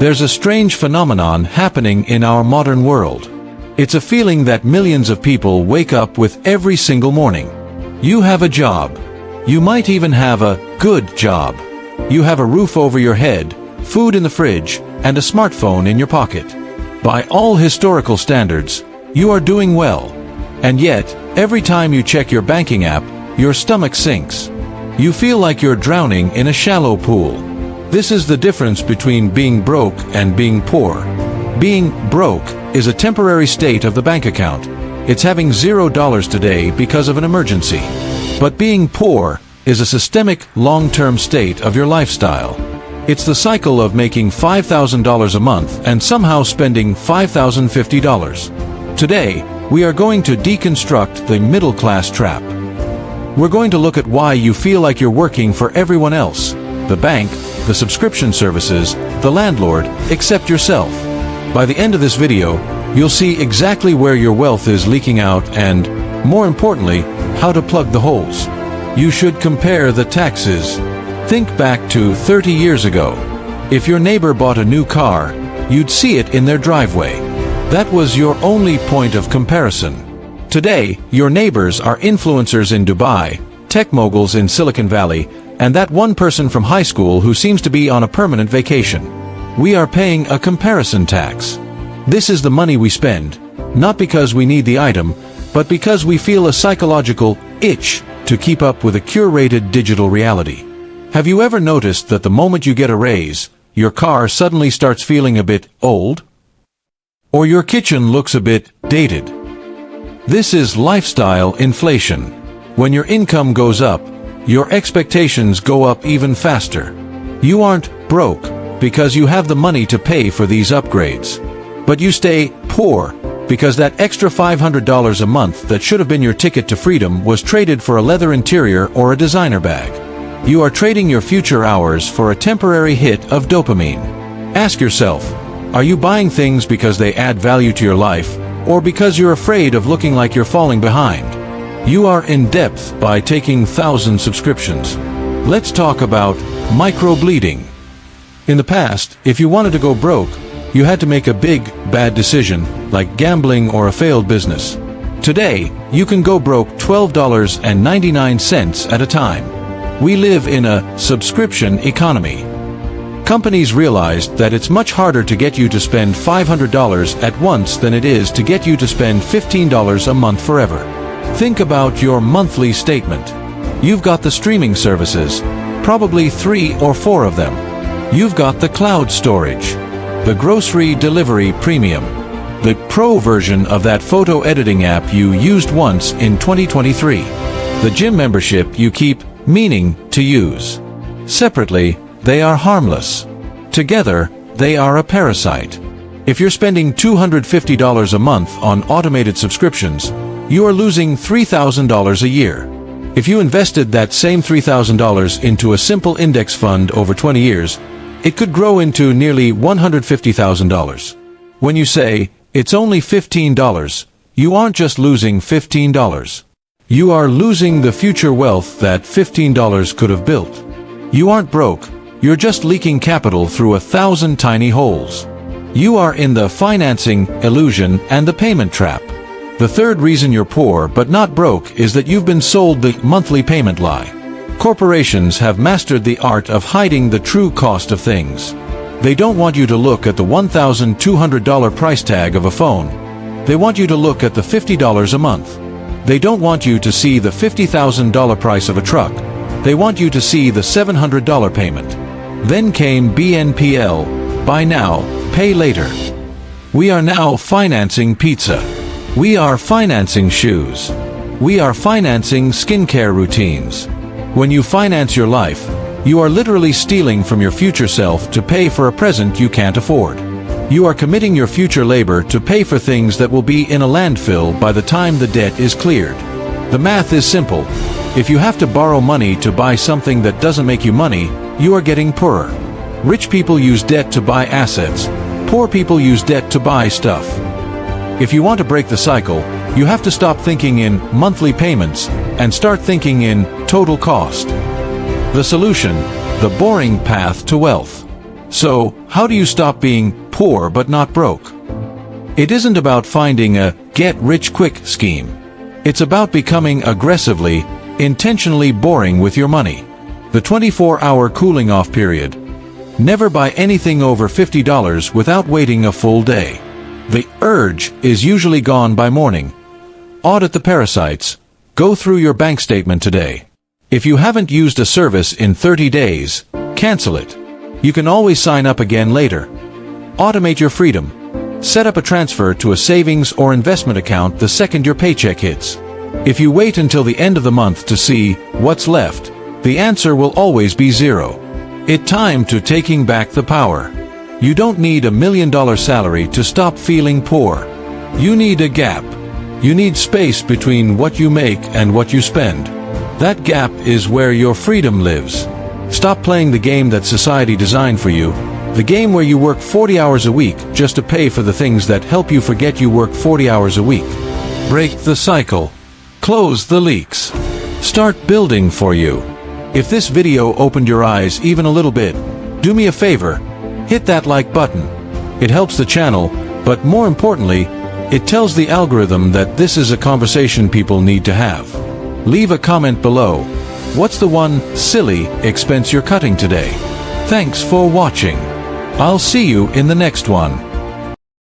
There's a strange phenomenon happening in our modern world. It's a feeling that millions of people wake up with every single morning. You have a job. You might even have a good job. You have a roof over your head, food in the fridge, and a smartphone in your pocket. By all historical standards, you are doing well. And yet, every time you check your banking app, your stomach sinks. You feel like you're drowning in a shallow pool. This is the difference between being broke and being poor. Being broke is a temporary state of the bank account. It's having $0 today because of an emergency. But being poor is a systemic, long-term state of your lifestyle. It's the cycle of making $5,000 a month and somehow spending $5,050. Today, we are going to deconstruct the middle-class trap. We're going to look at why you feel like you're working for everyone else, the bank, the subscription services, the landlord, except yourself. By the end of this video, you'll see exactly where your wealth is leaking out and, more importantly, how to plug the holes. You should compare the taxes. Think back to 30 years ago. If your neighbor bought a new car, you'd see it in their driveway. That was your only point of comparison. Today, your neighbors are influencers in Dubai, tech moguls in Silicon Valley, and that one person from high school who seems to be on a permanent vacation. We are paying a comparison tax. This is the money we spend, not because we need the item, but because we feel a psychological itch to keep up with a curated digital reality. Have you ever noticed that the moment you get a raise, your car suddenly starts feeling a bit old? Or your kitchen looks a bit dated? This is lifestyle inflation. When your income goes up, your expectations go up even faster. You aren't broke because you have the money to pay for these upgrades. But you stay poor because that extra $500 a month that should have been your ticket to freedom was traded for a leather interior or a designer bag. You are trading your future hours for a temporary hit of dopamine. Ask yourself, are you buying things because they add value to your life, or because you're afraid of looking like you're falling behind? You are in depth by taking 1,000 subscriptions. Let's talk about micro-bleeding. In the past, if you wanted to go broke, you had to make a big, bad decision, like gambling or a failed business. Today, you can go broke $12.99 at a time. We live in a subscription economy. Companies realized that it's much harder to get you to spend $500 at once than it is to get you to spend $15 a month forever. Think about your monthly statement. You've got the streaming services, probably 3 or 4 of them. You've got the cloud storage, the grocery delivery premium, the pro version of that photo editing app you used once in 2023, the gym membership you keep meaning to use. Separately, they are harmless. Together, they are a parasite. If you're spending $250 a month on automated subscriptions, you are losing $3,000 a year. If you invested that same $3,000 into a simple index fund over 20 years, it could grow into nearly $150,000. When you say, it's only $15, you aren't just losing $15. You are losing the future wealth that $15 could have built. You aren't broke, you're just leaking capital through 1,000 tiny holes. You are in the financing illusion and the payment trap. The third reason you're poor but not broke is that you've been sold the monthly payment lie. Corporations have mastered the art of hiding the true cost of things. They don't want you to look at the $1,200 price tag of a phone. They want you to look at the $50 a month. They don't want you to see the $50,000 price of a truck. They want you to see the $700 payment. Then came BNPL, buy now, pay later. We are now financing pizza. We are financing shoes. We are financing skincare routines. When you finance your life, you are literally stealing from your future self to pay for a present you can't afford. You are committing your future labor to pay for things that will be in a landfill by the time the debt is cleared. The math is simple. If you have to borrow money to buy something that doesn't make you money, you are getting poorer. Rich people use debt to buy assets. Poor people use debt to buy stuff. If you want to break the cycle, you have to stop thinking in monthly payments and start thinking in total cost. The solution: the boring path to wealth. So, how do you stop being poor but not broke? It isn't about finding a get-rich-quick scheme. It's about becoming aggressively, intentionally boring with your money. The 24-hour cooling-off period. Never buy anything over $50 without waiting a full day. The urge is usually gone by morning. Audit the parasites. Go through your bank statement today. If you haven't used a service in 30 days, cancel it. You can always sign up again later. Automate your freedom. Set up a transfer to a savings or investment account the second your paycheck hits. If you wait until the end of the month to see what's left, the answer will always be zero. It's time to taking back the power. You don't need $1 million salary to stop feeling poor. You need a gap. You need space between what you make and what you spend. That gap is where your freedom lives. Stop playing the game that society designed for you, the game where you work 40 hours a week just to pay for the things that help you forget you work 40 hours a week. Break the cycle. Close the leaks. Start building for you. If this video opened your eyes even a little bit, do me a favor, hit that like button. It helps the channel, but more importantly, it tells the algorithm that this is a conversation people need to have. Leave a comment below. What's the one silly expense you're cutting today? Thanks for watching. I'll see you in the next one.